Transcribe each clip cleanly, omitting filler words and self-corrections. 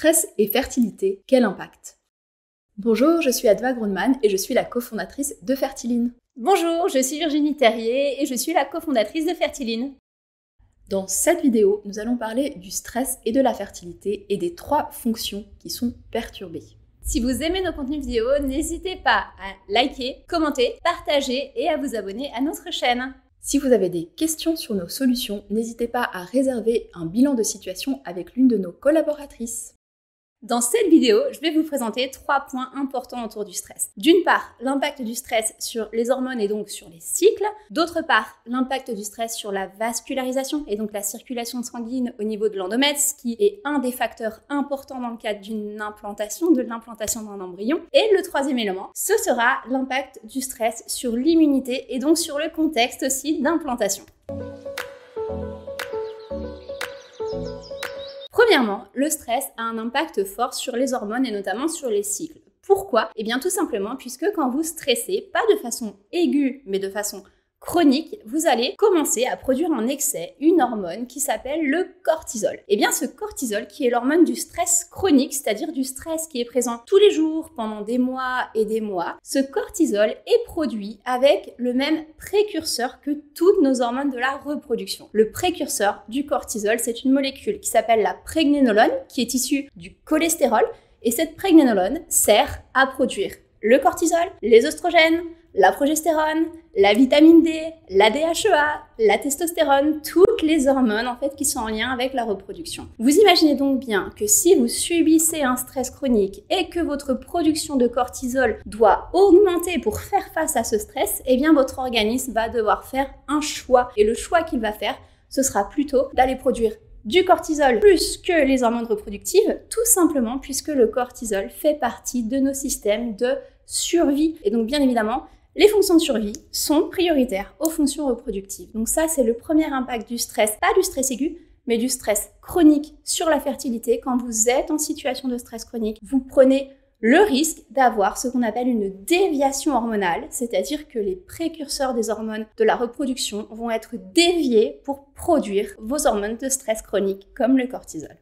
Stress et fertilité, quel impact? Bonjour, je suis Adva Grundmann et je suis la cofondatrice de Fertiline. Bonjour, je suis Virginie Terrier et je suis la cofondatrice de Fertiline. Dans cette vidéo, nous allons parler du stress et de la fertilité et des 3 fonctions qui sont perturbées. Si vous aimez nos contenus vidéo, n'hésitez pas à liker, commenter, partager et à vous abonner à notre chaîne. Si vous avez des questions sur nos solutions, n'hésitez pas à réserver un bilan de situation avec l'une de nos collaboratrices. Dans cette vidéo, je vais vous présenter 3 points importants autour du stress. D'une part, l'impact du stress sur les hormones et donc sur les cycles. D'autre part, l'impact du stress sur la vascularisation et donc la circulation sanguine au niveau de l'endomètre, ce qui est un des facteurs importants dans le cadre d'une implantation, de l'implantation d'un embryon. Et le 3e élément, ce sera l'impact du stress sur l'immunité et donc sur le contexte aussi d'implantation. Premièrement, le stress a un impact fort sur les hormones et notamment sur les cycles. Pourquoi? Eh bien tout simplement puisque quand vous stressez, pas de façon aiguë mais de façon chronique, vous allez commencer à produire en excès une hormone qui s'appelle le cortisol. Et bien ce cortisol qui est l'hormone du stress chronique, c'est-à-dire du stress qui est présent tous les jours pendant des mois et des mois, ce cortisol est produit avec le même précurseur que toutes nos hormones de la reproduction. Le précurseur du cortisol, c'est une molécule qui s'appelle la prégnénolone, qui est issue du cholestérol, et cette prégnénolone sert à produire le cortisol, les oestrogènes, la progestérone, la vitamine D, la DHEA, la testostérone, toutes les hormones en fait qui sont en lien avec la reproduction. Vous imaginez donc bien que si vous subissez un stress chronique et que votre production de cortisol doit augmenter pour faire face à ce stress, eh bien votre organisme va devoir faire un choix. Et le choix qu'il va faire, ce sera plutôt d'aller produire du cortisol plus que les hormones reproductives, tout simplement puisque le cortisol fait partie de nos systèmes de survie. Et donc bien évidemment, les fonctions de survie sont prioritaires aux fonctions reproductives. Donc ça, c'est le premier impact du stress, pas du stress aigu, mais du stress chronique sur la fertilité. Quand vous êtes en situation de stress chronique, vous prenez le risque d'avoir ce qu'on appelle une déviation hormonale, c'est-à-dire que les précurseurs des hormones de la reproduction vont être déviés pour produire vos hormones de stress chronique, comme le cortisol.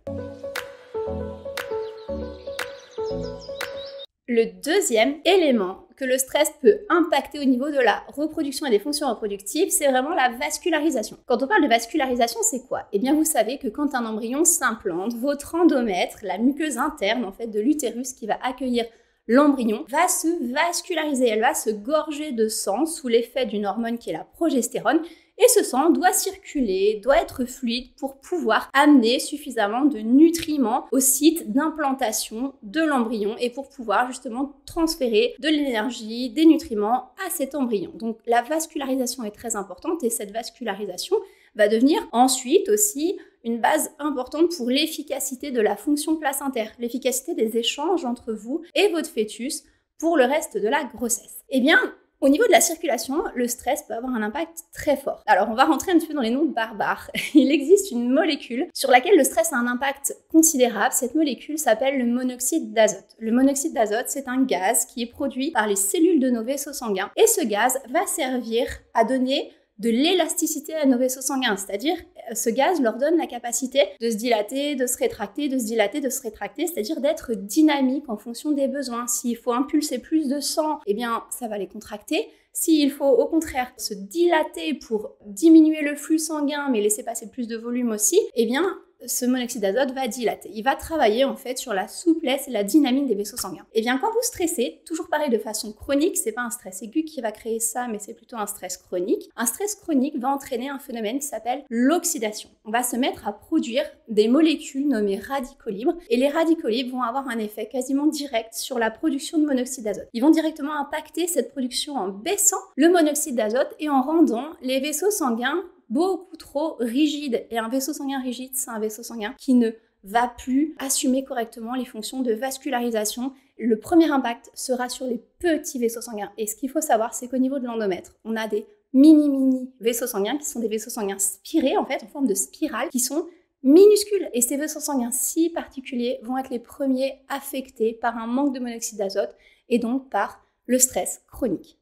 Le 2e élément que le stress peut impacter au niveau de la reproduction et des fonctions reproductives, c'est vraiment la vascularisation. Quand on parle de vascularisation, c'est quoi? Eh bien, vous savez que quand un embryon s'implante, votre endomètre, la muqueuse interne en fait de l'utérus qui va accueillir l'embryon, va se vasculariser. Elle va se gorger de sang sous l'effet d'une hormone qui est la progestérone. Et ce sang doit circuler, doit être fluide pour pouvoir amener suffisamment de nutriments au site d'implantation de l'embryon et pour pouvoir justement transférer de l'énergie, des nutriments à cet embryon. Donc la vascularisation est très importante et cette vascularisation va devenir ensuite aussi une base importante pour l'efficacité de la fonction placentaire, l'efficacité des échanges entre vous et votre fœtus pour le reste de la grossesse. Eh bien, au niveau de la circulation, le stress peut avoir un impact très fort. Alors, on va rentrer un petit peu dans les noms barbares. Il existe une molécule sur laquelle le stress a un impact considérable. Cette molécule s'appelle le monoxyde d'azote. Le monoxyde d'azote, c'est un gaz qui est produit par les cellules de nos vaisseaux sanguins. Et ce gaz va servir à donner de l'élasticité à nos vaisseaux sanguins, c'est-à-dire ce gaz leur donne la capacité de se dilater, de se rétracter, de se dilater, de se rétracter, c'est-à-dire d'être dynamique en fonction des besoins. S'il faut impulser plus de sang, eh bien ça va les contracter. S'il faut au contraire se dilater pour diminuer le flux sanguin mais laisser passer plus de volume aussi, eh bien ce monoxyde d'azote va dilater. Il va travailler en fait sur la souplesse et la dynamique des vaisseaux sanguins. Et bien quand vous stressez, toujours pareil de façon chronique, c'est pas un stress aigu qui va créer ça, mais c'est plutôt un stress chronique. Un stress chronique va entraîner un phénomène qui s'appelle l'oxydation. On va se mettre à produire des molécules nommées radicaux libres et les radicaux libres vont avoir un effet quasiment direct sur la production de monoxyde d'azote. Ils vont directement impacter cette production en baissant le monoxyde d'azote et en rendant les vaisseaux sanguins beaucoup trop rigide. Et un vaisseau sanguin rigide, c'est un vaisseau sanguin qui ne va plus assumer correctement les fonctions de vascularisation. Le premier impact sera sur les petits vaisseaux sanguins. Et ce qu'il faut savoir, c'est qu'au niveau de l'endomètre, on a des mini vaisseaux sanguins qui sont des vaisseaux sanguins spirés, en fait, en forme de spirale, qui sont minuscules. Et ces vaisseaux sanguins si particuliers vont être les premiers affectés par un manque de monoxyde d'azote et donc par le stress chronique.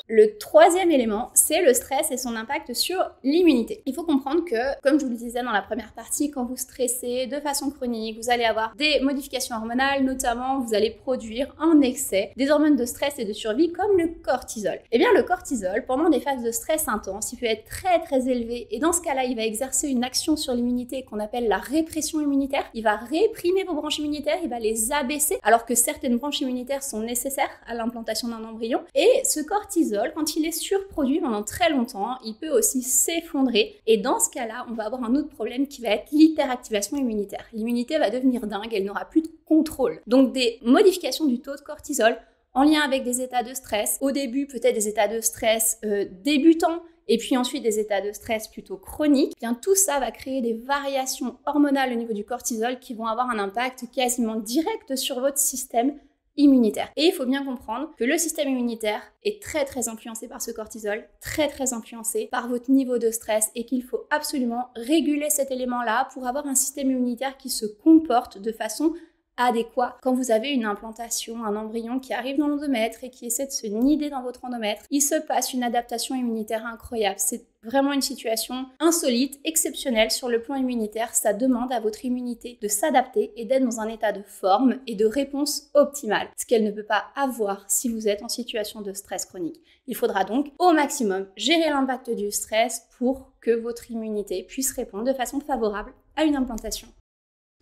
Le troisième élément, c'est le stress et son impact sur l'immunité. Il faut comprendre que, comme je vous le disais dans la première partie, quand vous stressez de façon chronique, vous allez avoir des modifications hormonales, notamment vous allez produire en excès des hormones de stress et de survie comme le cortisol. Eh bien, le cortisol, pendant des phases de stress intense, il peut être très très élevé et dans ce cas-là, il va exercer une action sur l'immunité qu'on appelle la répression immunitaire. Il va réprimer vos branches immunitaires, il va les abaisser, alors que certaines branches immunitaires sont nécessaires à l'implantation d'un embryon. Et ce cortisol, quand il est surproduit pendant très longtemps, il peut aussi s'effondrer. Et dans ce cas-là, on va avoir un autre problème qui va être l'hyperactivation immunitaire. L'immunité va devenir dingue, elle n'aura plus de contrôle. Donc des modifications du taux de cortisol en lien avec des états de stress. Au début, peut-être des états de stress débutants, et puis ensuite des états de stress plutôt chroniques, bien tout ça va créer des variations hormonales au niveau du cortisol qui vont avoir un impact quasiment direct sur votre système immunitaire. Et il faut bien comprendre que le système immunitaire est très très influencé par ce cortisol, très très influencé par votre niveau de stress et qu'il faut absolument réguler cet élément-là pour avoir un système immunitaire qui se comporte de façon adéquat. Quand vous avez une implantation, un embryon qui arrive dans l'endomètre et qui essaie de se nider dans votre endomètre, il se passe une adaptation immunitaire incroyable. C'est vraiment une situation insolite, exceptionnelle sur le plan immunitaire. Ça demande à votre immunité de s'adapter et d'être dans un état de forme et de réponse optimale, ce qu'elle ne peut pas avoir si vous êtes en situation de stress chronique. Il faudra donc au maximum gérer l'impact du stress pour que votre immunité puisse répondre de façon favorable à une implantation.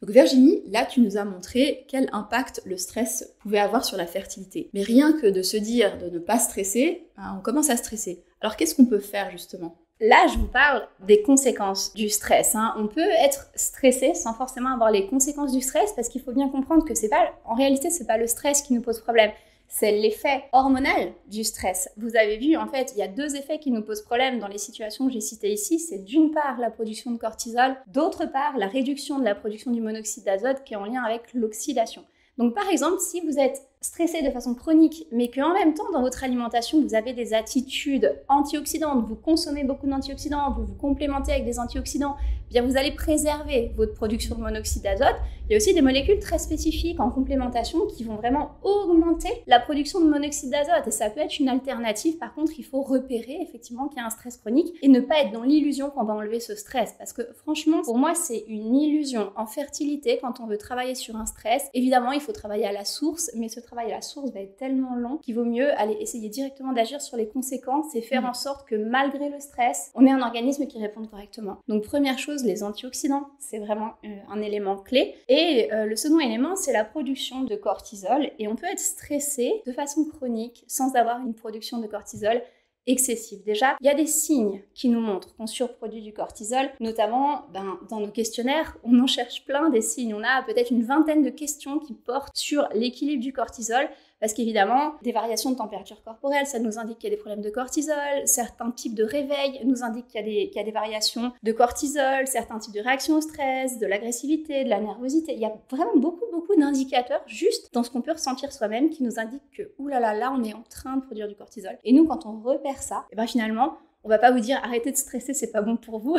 Donc Virginie, là tu nous as montré quel impact le stress pouvait avoir sur la fertilité. Mais rien que de se dire de ne pas stresser, on commence à stresser. Alors qu'est-ce qu'on peut faire justement ? Là, je vous parle des conséquences du stress. On peut être stressé sans forcément avoir les conséquences du stress parce qu'il faut bien comprendre que en réalité, c'est pas le stress qui nous pose problème. C'est l'effet hormonal du stress. Vous avez vu, en fait, il y a deux effets qui nous posent problème dans les situations que j'ai citées ici. C'est d'une part la production de cortisol, d'autre part la réduction de la production du monoxyde d'azote qui est en lien avec l'oxydation. Donc par exemple, si vous êtes stressé de façon chronique, mais qu'en même temps, dans votre alimentation, vous avez des attitudes antioxydantes, vous consommez beaucoup d'antioxydants, vous vous complémentez avec des antioxydants, bien vous allez préserver votre production de monoxyde d'azote. Il y a aussi des molécules très spécifiques en complémentation qui vont vraiment augmenter la production de monoxyde d'azote. Et ça peut être une alternative. Par contre, il faut repérer effectivement qu'il y a un stress chronique et ne pas être dans l'illusion qu'on va enlever ce stress. Parce que franchement, pour moi, c'est une illusion. En fertilité, quand on veut travailler sur un stress, évidemment, il faut travailler à la source, mais ce travail à la source va être tellement long qu'il vaut mieux aller essayer directement d'agir sur les conséquences et faire en sorte que malgré le stress, on ait un organisme qui réponde correctement. Donc première chose, les antioxydants, c'est vraiment un élément clé. Et le second élément, c'est la production de cortisol. Et on peut être stressé de façon chronique sans avoir une production de cortisol excessive. Déjà, il y a des signes qui nous montrent qu'on surproduit du cortisol, notamment dans nos questionnaires, on en cherche plein des signes. On a peut-être une vingtaine de questions qui portent sur l'équilibre du cortisol, parce qu'évidemment, des variations de température corporelle, ça nous indique qu'il y a des problèmes de cortisol, certains types de réveil nous indiquent qu'il y a des variations de cortisol, certains types de réactions au stress, de l'agressivité, de la nervosité. Il y a vraiment beaucoup d'indicateurs juste dans ce qu'on peut ressentir soi-même qui nous indiquent que, oulala, là, on est en train de produire du cortisol. Et nous, quand on repère ça, et finalement, on va pas vous dire arrêtez de stresser, c'est pas bon pour vous,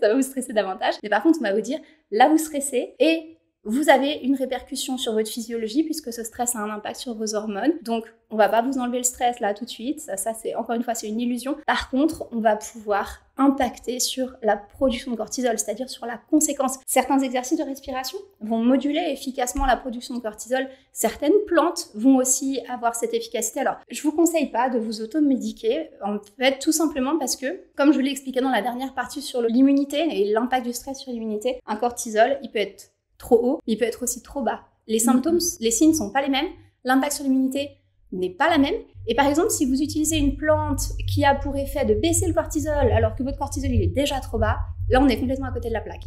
ça va vous stresser davantage. Mais par contre, on va vous dire là, vous stressez et vous avez une répercussion sur votre physiologie puisque ce stress a un impact sur vos hormones. Donc, on va pas vous enlever le stress là tout de suite. Ça c'est encore une fois, c'est une illusion. Par contre, on va pouvoir impacter sur la production de cortisol, c'est-à-dire sur la conséquence. Certains exercices de respiration vont moduler efficacement la production de cortisol. Certaines plantes vont aussi avoir cette efficacité. Alors, je vous conseille pas de vous automédiquer, en fait, tout simplement parce que, comme je vous l'ai expliqué dans la dernière partie sur l'immunité et l'impact du stress sur l'immunité, un cortisol, il peut être trop haut, il peut être aussi trop bas. Les symptômes, les signes ne sont pas les mêmes, l'impact sur l'immunité n'est pas la même. Et par exemple, si vous utilisez une plante qui a pour effet de baisser le cortisol alors que votre cortisol il est déjà trop bas, là on est complètement à côté de la plaque.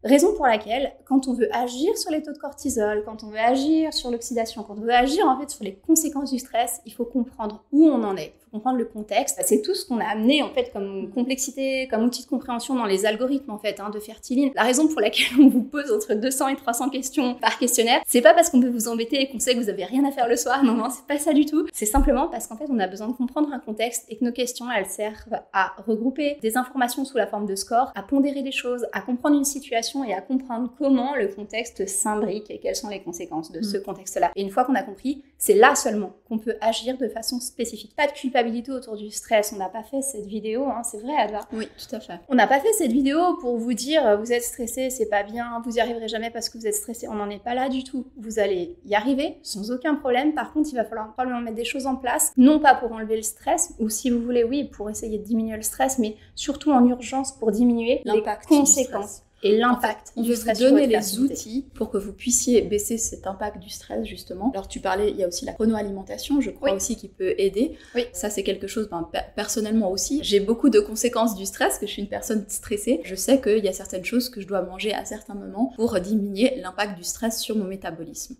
Raison pour laquelle, quand on veut agir sur les taux de cortisol, quand on veut agir sur l'oxydation, quand on veut agir en fait sur les conséquences du stress, il faut comprendre où on en est, il faut comprendre le contexte. C'est tout ce qu'on a amené en fait comme complexité, comme outil de compréhension dans les algorithmes en fait de Fertiline. La raison pour laquelle on vous pose entre 200 et 300 questions par questionnaire, c'est pas parce qu'on veut vous embêter et qu'on sait que vous avez rien à faire le soir, non, c'est pas ça du tout. C'est simplement parce qu'en fait on a besoin de comprendre un contexte et que nos questions elles servent à regrouper des informations sous la forme de scores, à pondérer des choses, à comprendre une situation et à comprendre comment le contexte s'imbrique et quelles sont les conséquences de ce contexte-là. Et une fois qu'on a compris, c'est là seulement qu'on peut agir de façon spécifique. Pas de culpabilité culpabilité autour du stress. On n'a pas fait cette vidéo, hein, c'est vrai, Adva? Oui, tout à fait. On n'a pas fait cette vidéo pour vous dire vous êtes stressé, c'est pas bien, vous y arriverez jamais parce que vous êtes stressé. On n'en est pas là du tout. Vous allez y arriver sans aucun problème. Par contre, il va falloir probablement mettre des choses en place, non pas pour enlever le stress, ou si vous voulez, oui, pour essayer de diminuer le stress, mais surtout en urgence pour diminuer les conséquences. Et l'impact. On veut vous donner les outils pour que vous puissiez baisser cet impact du stress, justement. Alors, tu parlais, il y a aussi la chronoalimentation, je crois aussi, qui peut aider. Oui. Ça, c'est quelque chose, personnellement aussi. J'ai beaucoup de conséquences du stress, que je suis une personne stressée. Je sais qu'il y a certaines choses que je dois manger à certains moments pour diminuer l'impact du stress sur mon métabolisme.